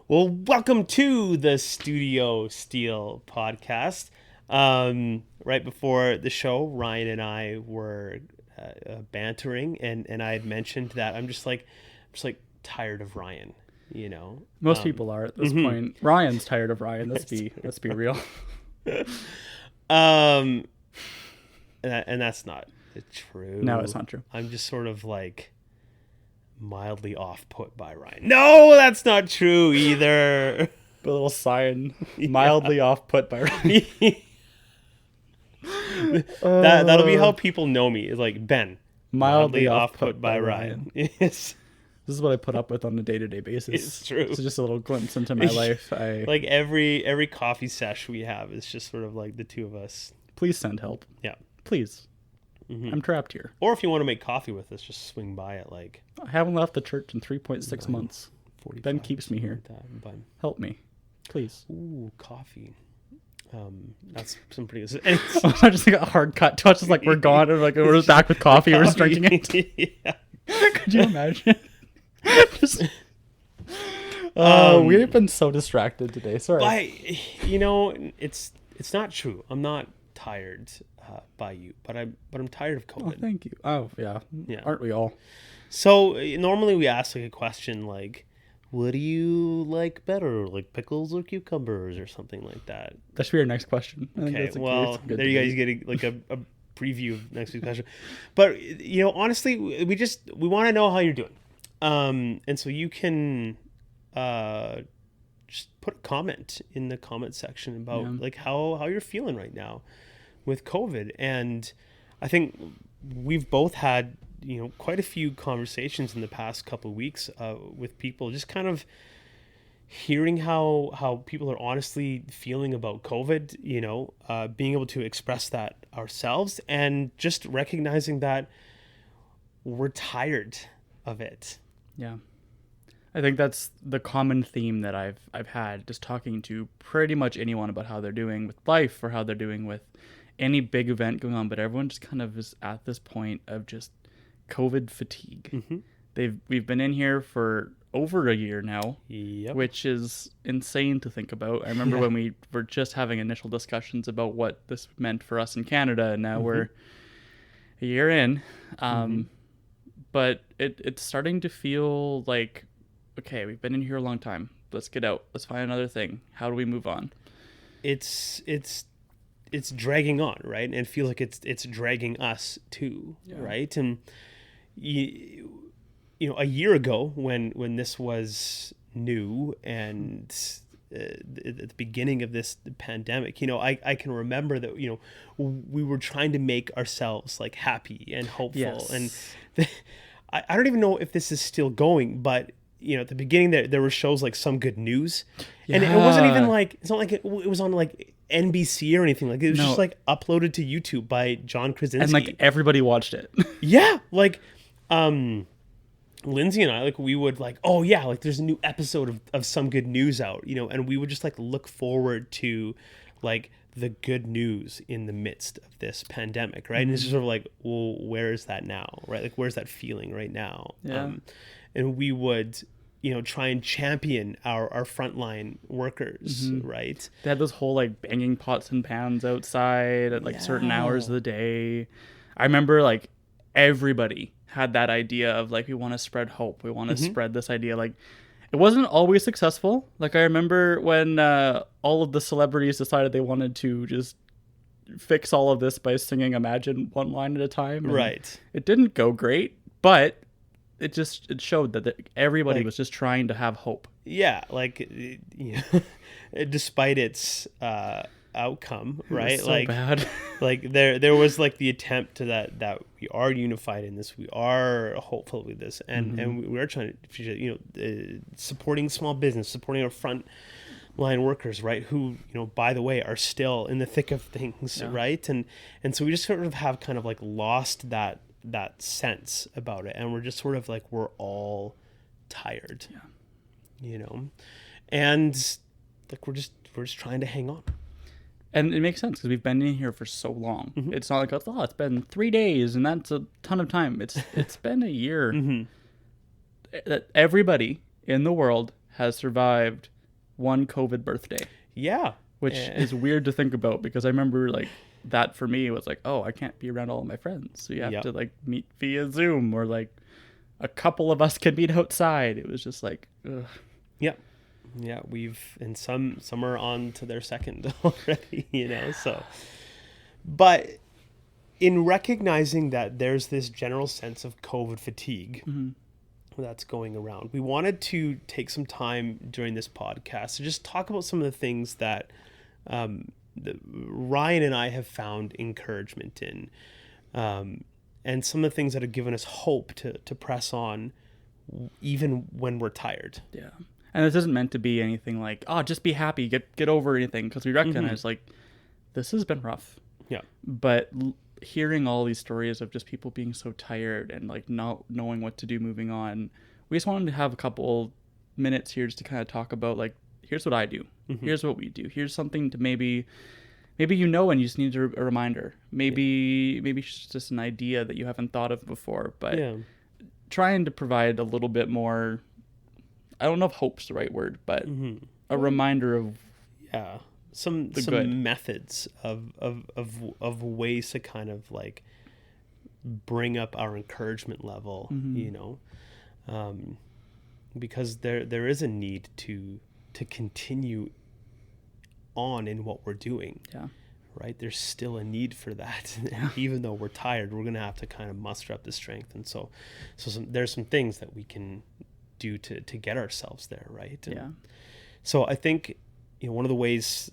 Well, welcome to the Studio Steele podcast. Right before the show, Ryan and I were bantering, and I had mentioned that I'm just like tired of Ryan. You know, Most people are at this point. Ryan's tired of Ryan. Let's be real. um, and that's not true. No, it's not true. I'm just sort of like mildly off put by Ryan. No, that's not true either. A little sign, mildly off put by Ryan. That'll be how people know me. Is like Ben, Mildly off put by Ryan. Yes, This is what I put up with on a day-to-day basis. it's true. It's just a little glimpse into my life. Like every coffee sesh we have is just sort of like the two of us. Please send help. Yeah. Please. I'm trapped here. Or if you want to make coffee with us, just swing by it like I haven't left the church in 3.6 months. 45, Ben keeps me here. like that. But, Help me. Please. ooh, coffee. That's some pretty good. I just got a hard cut to us. Just like we're gone and like we're back with coffee. We're just drinking it. Yeah. Could you imagine? Just... we've been so distracted today. Sorry. It's not true. I'm not tired by you, but I'm tired of Oh, COVID. thank you. Oh, yeah. Yeah. Aren't we all? So normally we ask like a question like, what do you like better, like pickles or cucumbers or something like that? That should be our next question. I think Okay, that's well, it's good there you debate. guys get like a preview of next week's question. But honestly, we want to know how you're doing, and so you can just put a comment in the comment section about like how you're feeling right now with COVID. And I think we've both had quite a few conversations in the past couple of weeks with people, just kind of hearing how people are honestly feeling about COVID, being able to express that ourselves and just recognizing that we're tired of it. Yeah. I think that's the common theme that I've had, just talking to pretty much anyone about how they're doing with life or how they're doing with any big event going on, but everyone just kind of is at this point of just COVID fatigue. Mm-hmm. We've been in here for over a year now, Yep. which is insane to think about. I remember when we were just having initial discussions about what this meant for us in Canada, and now we're a year in. But it's starting to feel like, okay, we've been in here a long time. Let's get out. Let's find another thing. How do we move on? It's dragging on, right? And it feels like it's dragging us too, right? And a year ago when this was new and at the beginning of this pandemic, I can remember that we were trying to make ourselves like happy and hopeful. Yes. And I don't even know if this is still going, but at the beginning there were shows like Some Good News, and it wasn't even like, it's not like it was on like NBC or anything. Like it was just like uploaded to YouTube by John Krasinski, And like everybody watched it. yeah, like Lindsay and I, like, we would like, oh yeah, like there's a new episode of Some Good News out, and we would just like look forward to like the good news in the midst of this pandemic, right? And it's just sort of like, well, where is that now, right? Like, where's that feeling right now? Yeah. And we would, try and champion our frontline workers, right? They had those whole like banging pots and pans outside at like certain hours of the day. I remember like everybody had that idea of like, we want to spread hope. We want to spread this idea. Like, it wasn't always successful. Like, I remember when all of the celebrities decided they wanted to just fix all of this by singing Imagine one line at a time. And right. It didn't go great, but it showed that everybody was just trying to have hope. Yeah, like, despite its outcome, right? It was so like bad. like there was like the attempt to that we are unified in this, we are hopeful with this, and we are trying to supporting small business, supporting our front line workers, right, who by the way are still in the thick of things, right? And so we just sort of have kind of like lost that sense about it, and we're just sort of like, we're all tired, and like we're just trying to hang on. And it makes sense because we've been in here for so long. It's not like, oh, it's been 3 days and that's a ton of time. It's been a year that everybody in the world has survived one COVID birthday. Yeah. Which is weird to think about, because I remember like that for me was like, oh, I can't be around all of my friends. So you have to like meet via Zoom, or like a couple of us can meet outside. It was just like, ugh. Yeah. Yeah. And some are on to their second already, so, but in recognizing that there's this general sense of COVID fatigue that's going around, we wanted to take some time during this podcast to just talk about some of the things that Ryan and I have found encouragement in, and some of the things that have given us hope to press on even when we're tired. Yeah. And this isn't meant to be anything like, oh, just be happy, get over anything, because we recognize like this has been rough. Yeah. But hearing all these stories of just people being so tired and like not knowing what to do moving on, we just wanted to have a couple minutes here just to kind of talk about like, here's what I do, here's what we do, here's something to maybe and you just need a reminder, maybe it's just an idea that you haven't thought of before, but trying to provide a little bit more, I don't know if hope's the right word, but a reminder of some methods of ways to kind of like bring up our encouragement level, because there is a need to continue on in what we're doing. Yeah. Right. There's still a need for that. Even though we're tired, we're going to have to kind of muster up the strength. And so there's some things that we can do to get ourselves there. Right. And so I think, one of the ways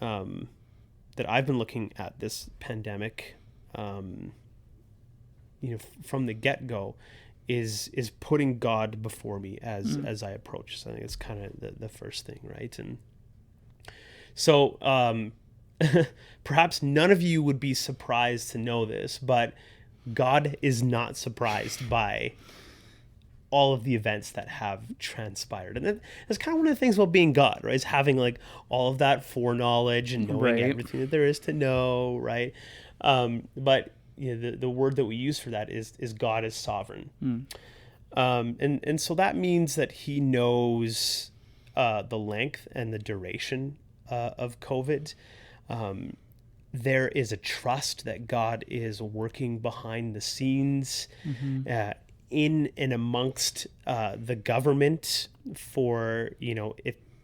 that I've been looking at this pandemic, from the get-go, is putting God before me as I approach. So I think it's kind of the first thing, right? And so perhaps none of you would be surprised to know this, but God is not surprised by all of the events that have transpired. And that's kind of one of the things about being God, right? Is having like all of that foreknowledge and knowing everything that there is to know, right? But the word that we use for that is God is sovereign. And so that means that he knows the length and the duration of COVID. There is a trust that God is working behind the scenes, in and amongst the government for,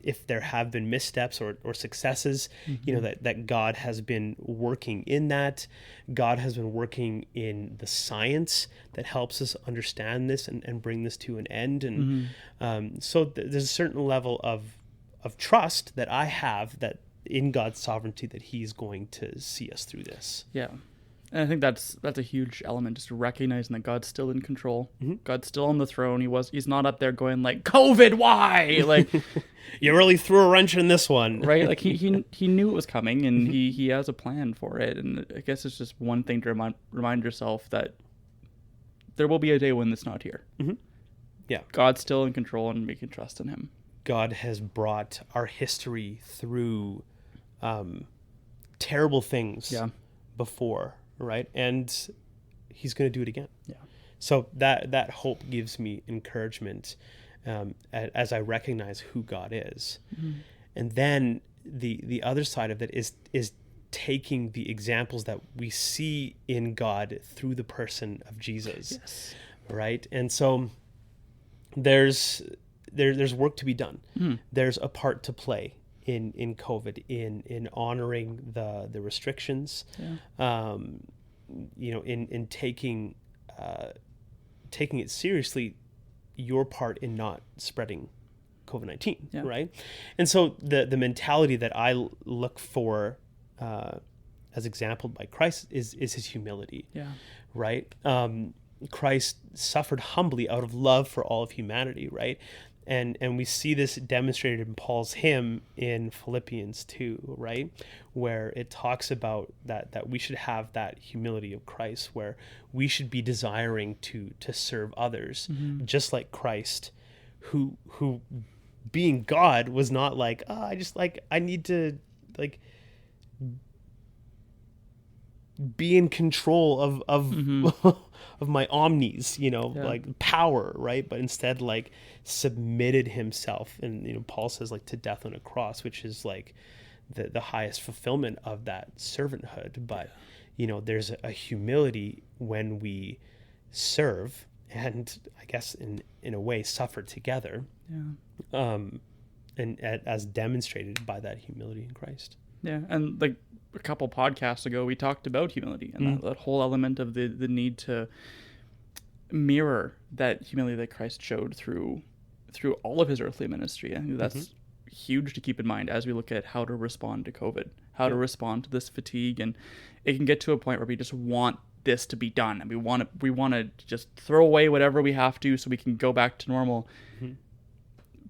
if there have been missteps or successes, that God has been working in that. God has been working in the science that helps us understand this and bring this to an end. And so there's a certain level of trust that I have that in God's sovereignty that he's going to see us through this. Yeah. And I think that's a huge element, just recognizing that God's still in control. God's still on the throne. He's not up there going like, COVID, why? Like, you really threw a wrench in this one. Right? Like he knew it was coming, and he has a plan for it. And I guess it's just one thing to remind yourself that there will be a day when it's not here. Yeah. God's still in control, and we can trust in him. God has brought our history through terrible things before, right? And he's going to do it again. Yeah. So that hope gives me encouragement as I recognize who God is. And then the other side of it is taking the examples that we see in God through the person of Jesus, right? And so there's work to be done. There's a part to play in COVID, in honoring the restrictions, in taking it seriously, your part in not spreading COVID-19, right? And so the mentality that I look for as exampled by Christ is his humility, right? Christ suffered humbly out of love for all of humanity, right? And we see this demonstrated in Paul's hymn in Philippians 2, right? Where it talks about that we should have that humility of Christ, where we should be desiring to serve others, just like Christ, who being God was not like, I need to like be in control of Mm-hmm. of my omnis, Yeah. like power, right? But instead, like, submitted himself, and Paul says, like, to death on a cross, which is like the highest fulfillment of that servanthood. But there's a humility when we serve, and I guess in a way suffer together. Yeah. And as demonstrated by that humility in Christ. Yeah, and like a couple podcasts ago, we talked about humility and that whole element of the need to mirror that humility that Christ showed through all of his earthly ministry. I think that's huge to keep in mind as we look at how to respond to COVID, how to respond to this fatigue, and it can get to a point where we just want this to be done, and we want to just throw away whatever we have to so we can go back to normal.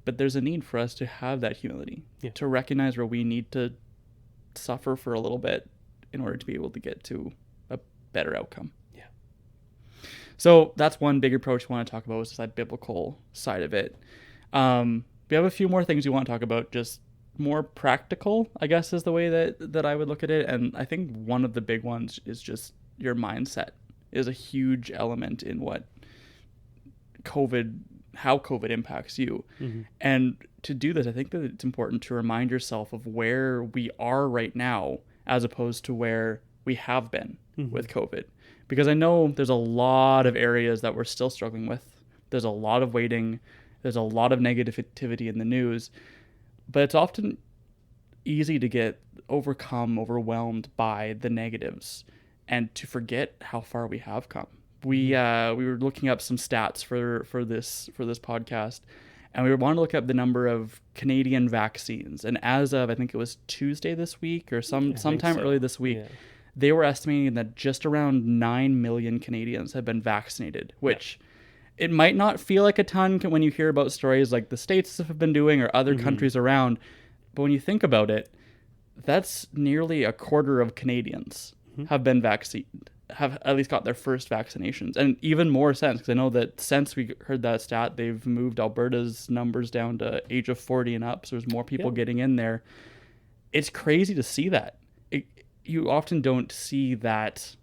But there's a need for us to have that humility, to recognize where we need to suffer for a little bit in order to be able to get to a better outcome. Yeah. So that's one big approach we want to talk about, is that biblical side of it. We have a few more things we want to talk about, just more practical, I guess, is the way that I would look at it. And I think one of the big ones is just your mindset is a huge element in how COVID impacts you. And to do this, I think that it's important to remind yourself of where we are right now as opposed to where we have been with COVID. Because I know there's a lot of areas that we're still struggling with. There's a lot of waiting. There's a lot of negativity in the news. But it's often easy to get overwhelmed by the negatives and to forget how far we have come. We were looking up some stats for this podcast, and we wanted to look up the number of Canadian vaccines. And as of, I think it was Tuesday this week or sometime early this week, they were estimating that just around 9 million Canadians have been vaccinated, which it might not feel like a ton when you hear about stories like the States have been doing or other countries around. But when you think about it, that's nearly a quarter of Canadians have been vaccinated, have at least got their first vaccinations. And even more sense, because I know that since we heard that stat, they've moved Alberta's numbers down to age of 40 and up, so there's more people getting in there. It's crazy to see that. You often don't see that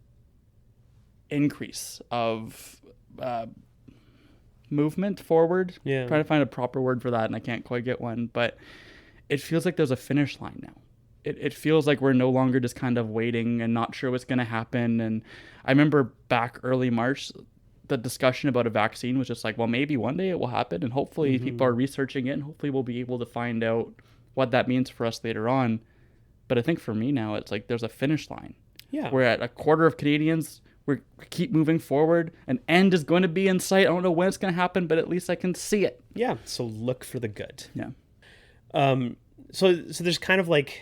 increase of movement forward. Trying to find a proper word for that, and I can't quite get one, but it feels like there's a finish line now. It feels like we're no longer just kind of waiting and not sure what's going to happen. And I remember back early March, the discussion about a vaccine was just like, well, maybe one day it will happen, and hopefully people are researching it, and hopefully we'll be able to find out what that means for us later on. But I think for me now, it's like there's a finish line. We're at a quarter of Canadians. We keep moving forward. An end is going to be in sight. I don't know when it's going to happen, but at least I can see it. Yeah. So look for the good. Yeah. So there's kind of like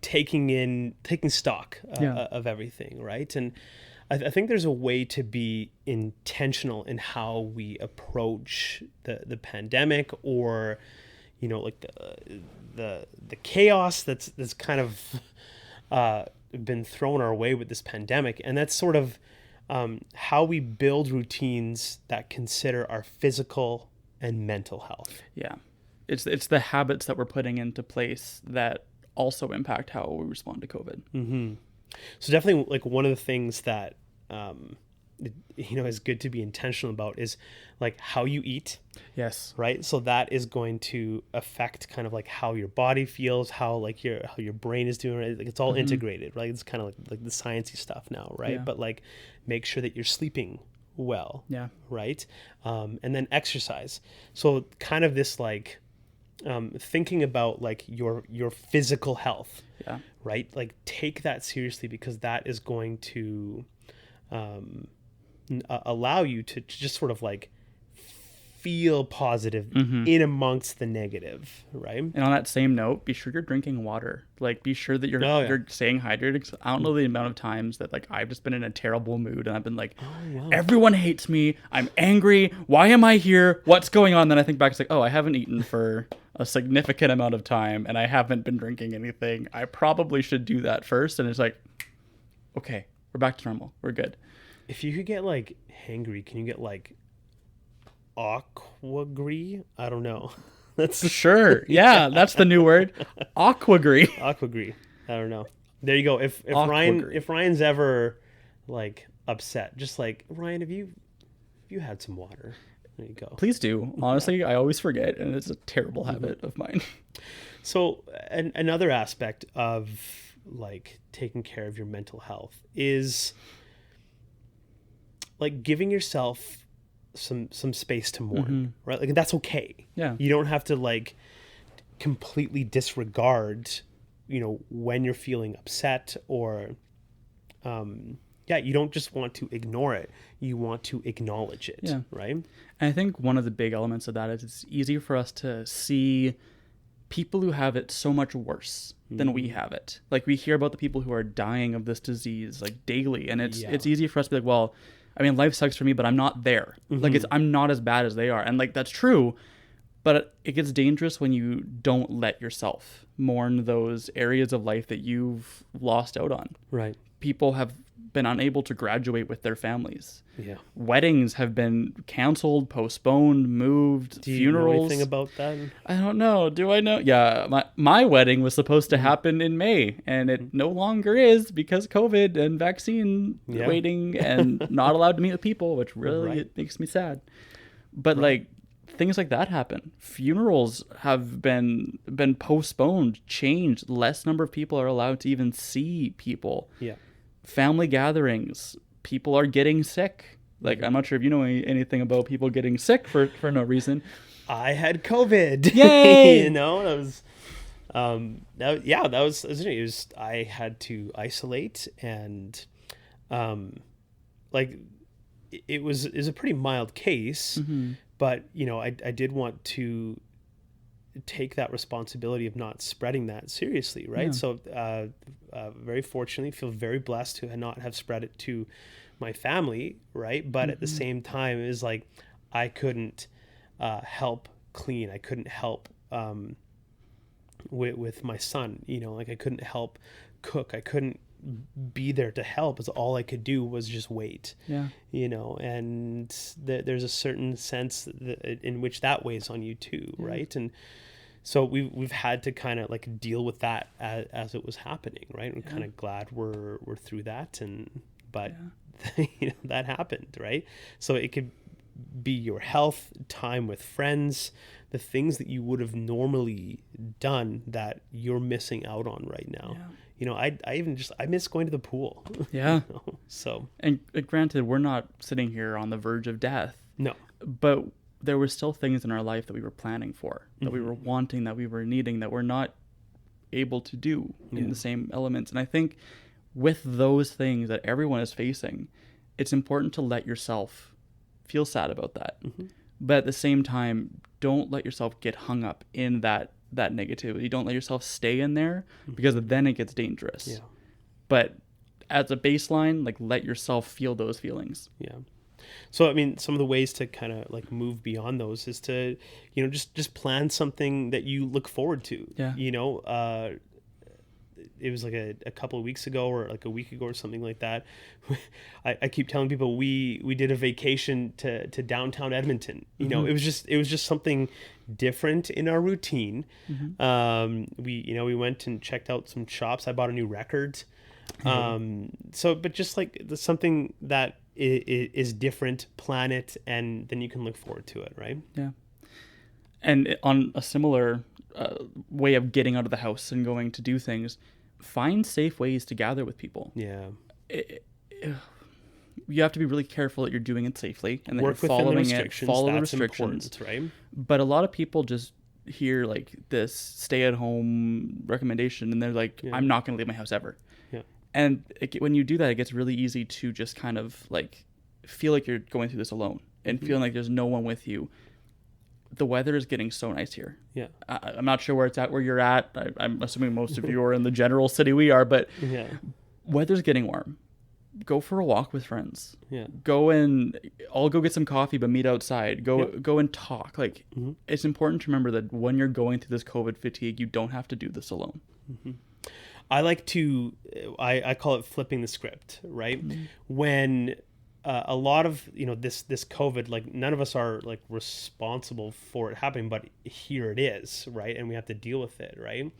taking stock of everything, right? And I think there's a way to be intentional in how we approach the pandemic, or like the chaos that's kind of been thrown our way with this pandemic. And that's sort of how we build routines that consider our physical and mental health. Yeah. It's the habits that we're putting into place that also impact how we respond to COVID. So definitely, like, one of the things that is good to be intentional about is like how you eat. Yes. Right. So that is going to affect kind of like how your body feels, how your brain is doing. Right? Like, it's all integrated, right? It's kind of like the sciencey stuff now, right? Yeah. But like, make sure that you're sleeping well. Yeah. Right. And then exercise. So kind of this like thinking about like your physical health. Yeah. Right. Like, take that seriously, because that is going to allow you to just sort of like feel positive in amongst the negative, right? And on that same note, be sure you're drinking water. Like, be sure that you're staying hydrated. I don't know the amount of times that like I've just been in a terrible mood and I've been like, everyone hates me. I'm angry. Why am I here? What's going on? Then I think back, it's like, oh, I haven't eaten for a significant amount of time and I haven't been drinking anything. I probably should do that first. And it's like, okay, we're back to normal. We're good. If you could get like hangry, can you get like aquagre? I don't know. That's sure. Yeah, that's the new word. Aquagre. Aquagre. I don't know. There you go. If Awkward. Ryan's ever like upset, just like, Ryan, have you had some water? There you go. Please do. Honestly, I always forget, and it's a terrible habit of mine. So another aspect of like taking care of your mental health is like giving yourself some space to mourn, right? Like, that's okay. Yeah. You don't have to like completely disregard, when you're feeling upset, or you don't just want to ignore it. You want to acknowledge it, Yeah. right? And I think one of the big elements of that is it's easy for us to see people who have it so much worse than we have it. Like, we hear about the people who are dying of this disease like daily, and it's easy for us to be like, well, I mean, life sucks for me, but I'm not there. Like, I'm not as bad as they are. And like, that's true, but it gets dangerous when you don't let yourself mourn those areas of life that you've lost out on. Right. People have been unable to graduate with their families. Yeah. Weddings have been canceled, postponed, moved. Do you funerals. know anything about that? I don't know. Do I know? Yeah, my wedding was supposed to happen in May, and it no longer is because COVID and vaccine waiting and not allowed to meet with people, which really it makes me sad. But like, things like that happen. Funerals have been postponed, changed. Less number of people are allowed to even see people. Yeah. Family gatherings, people are getting sick. Like, I'm not sure if you know anything about people getting sick for no reason. I had COVID. Yay! That was it was I had to isolate, and like, it was a pretty mild case, but I did want to take that responsibility of not spreading that seriously, right? Yeah. So very fortunately, feel very blessed to not have spread it to my family, right? But at the same time, it was like, I couldn't help clean. I couldn't help with my son, like, I couldn't help cook. I couldn't be there to help, as all I could do was just wait. Yeah. And there's a certain sense in which that weighs on you too, right? And so we've had to kind of like deal with that as it was happening, right? We're kind of glad we're through that, but that happened, right? So it could be your health, time with friends, the things that you would have normally done that you're missing out on right now. I miss going to the pool. Yeah. So, and granted, we're not sitting here on the verge of death. No. But there were still things in our life that we were planning for, that we were wanting, that we were needing, that we're not able to do in the same elements. And I think with those things that everyone is facing, it's important to let yourself feel sad about that. But at the same time, don't let yourself get hung up in that negativity. Don't let yourself stay in there, because then it gets dangerous. Yeah. But as a baseline, like, let yourself feel those feelings. Yeah. So, I mean, some of the ways to kind of like move beyond those is to, just plan something that you look forward to. Yeah. It was like a couple of weeks ago, or like a week ago or something like that. I keep telling people we did a vacation to downtown Edmonton. It was just something different in our routine. We went and checked out some shops. I bought a new record. But just like something that is different, plan it, and then you can look forward to it, right? Yeah. And on a similar way of getting out of the house and going to do things, find safe ways to gather with people. Yeah. You have to be really careful that you're doing it safely and that Work you're following restrictions. Follow the That's restrictions, right? But a lot of people just hear like this stay-at-home recommendation, and they're like, I'm not going to leave my house ever. Yeah. And when you do that, it gets really easy to just kind of like feel like you're going through this alone and feeling like there's no one with you. The weather is getting so nice here. Yeah. I'm not sure where it's at, where you're at. I'm assuming most of you are in the general city we are, but weather's getting warm. Go for a walk with friends. Yeah. I'll go get some coffee, but meet outside. Go and talk. Like, it's important to remember that when you're going through this COVID fatigue, you don't have to do this alone. I like to, I call it flipping the script, right? When a lot of, this COVID, like, none of us are like responsible for it happening, but here it is, right? And we have to deal with it, right?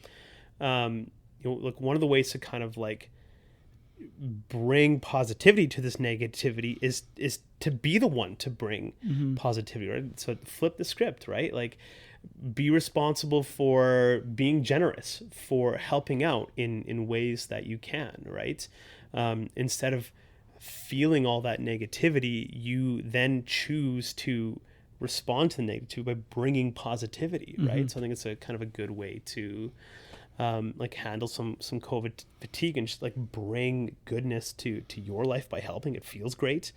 like one of the ways to kind of like bring positivity to this negativity is to be the one to bring positivity, right? So flip the script, right? Like be responsible for being generous, for helping out in ways that you can, right? Instead of feeling all that negativity, you then choose to respond to the negativity by bringing positivity, right? So I think it's a kind of a good way to like handle some COVID fatigue and just like bring goodness to your life by helping. It feels great,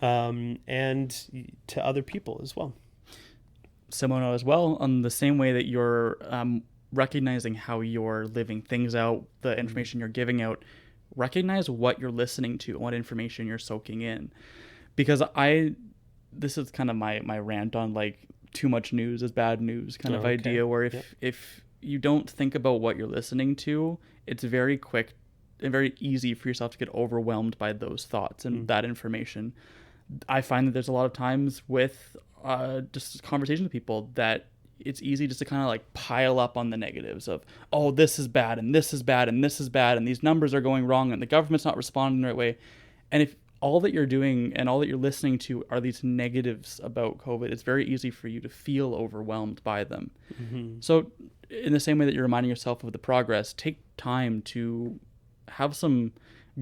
and to other people as well. Similar as well, on the same way that you're recognizing how you're living things out, the information you're giving out, recognize what you're listening to, what information you're soaking in. Because this is kind of my rant on like too much news is bad news kind of idea, where if you don't think about what you're listening to, it's very quick and very easy for yourself to get overwhelmed by those thoughts and that information. I find that there's a lot of times with just conversations with people that it's easy just to kind of like pile up on the negatives of, oh, this is bad and this is bad and this is bad and these numbers are going wrong and the government's not responding the right way. And if all that you're doing and all that you're listening to are these negatives about COVID, it's very easy for you to feel overwhelmed by them. So in the same way that you're reminding yourself of the progress, take time to have some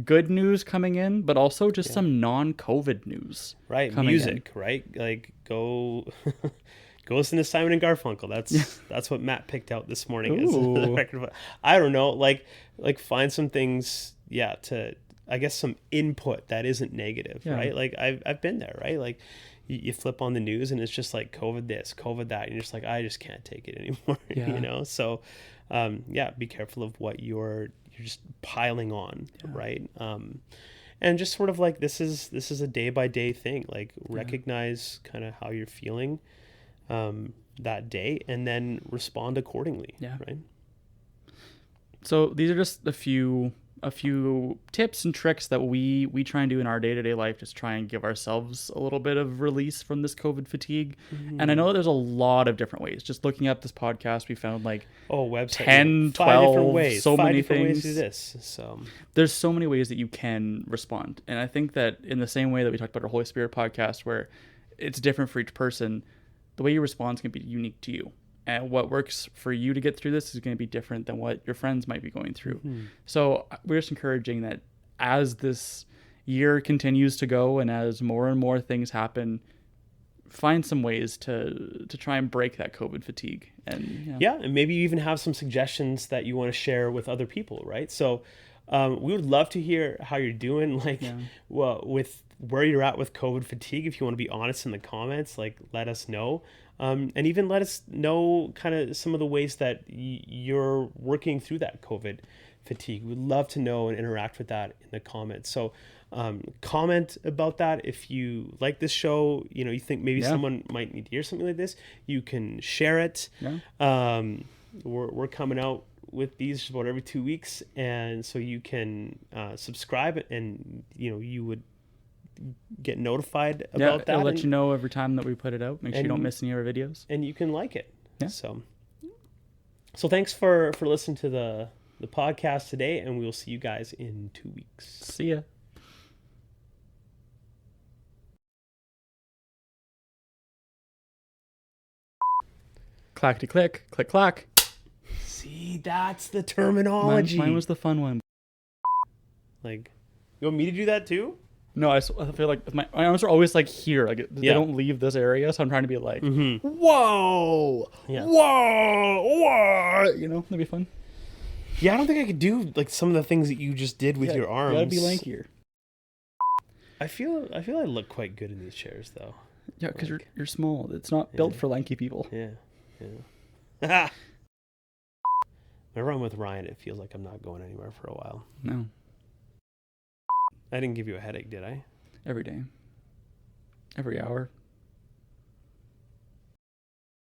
good news coming in, but also just some non-COVID news. Right. Music, right? Like go listen to Simon and Garfunkel. That's what Matt picked out this morning as the record. I don't know, like find some things, to, I guess, some input that isn't negative, right? Like I've been there, right? Like you flip on the news and it's just like COVID this, COVID that, and you're just like, I just can't take it anymore, you know? So, be careful of what you're just piling on, right? And just sort of like, this is a day by day thing. Like recognize kind of how you're feeling that day and then respond accordingly, right? So these are just a few tips and tricks that we try and do in our day-to-day life, just try and give ourselves a little bit of release from this COVID fatigue. And I know that there's a lot of different ways. Just looking up this podcast, we found like website 10, 5 different 12, ways, so 5 many different things. Ways to do this. So there's so many ways that you can respond. And I think that in the same way that we talked about our Holy Spirit podcast, where it's different for each person, the way you respond is going to be unique to you. And what works for you to get through this is going to be different than what your friends might be going through. So we're just encouraging that as this year continues to go and as more and more things happen, find some ways to try and break that COVID fatigue. And and maybe you even have some suggestions that you want to share with other people, right? So we would love to hear how you're doing, with where you're at with COVID fatigue. If you want to be honest in the comments, like let us know. And even let us know kind of some of the ways that you're working through that COVID fatigue. We'd love to know and interact with that in the comments. So comment about that. If you like this show, you think maybe someone might need to hear something like this, you can share it. We're coming out with these about every 2 weeks, and so you can subscribe, and you would get notified about that. It'll let you know every time that we put it out. Make sure you don't miss any of our videos. And you can like it. So thanks for listening to the podcast today, and we will see you guys in 2 weeks. See ya. Clackety click, click clack. See, that's the terminology. Mine was the fun one. Like, you want me to do that too? No, I feel like my arms are always like here. Like they don't leave this area, so I'm trying to be like, whoa, whoa, that'd be fun. Yeah, I don't think I could do like some of the things that you just did with your arms. You gotta be lankier. I feel I look quite good in these chairs though. Yeah, because you're small. It's not built for lanky people. Yeah. Whenever I'm with Ryan, it feels like I'm not going anywhere for a while. No. I didn't give you a headache, did I? Every day. Every hour.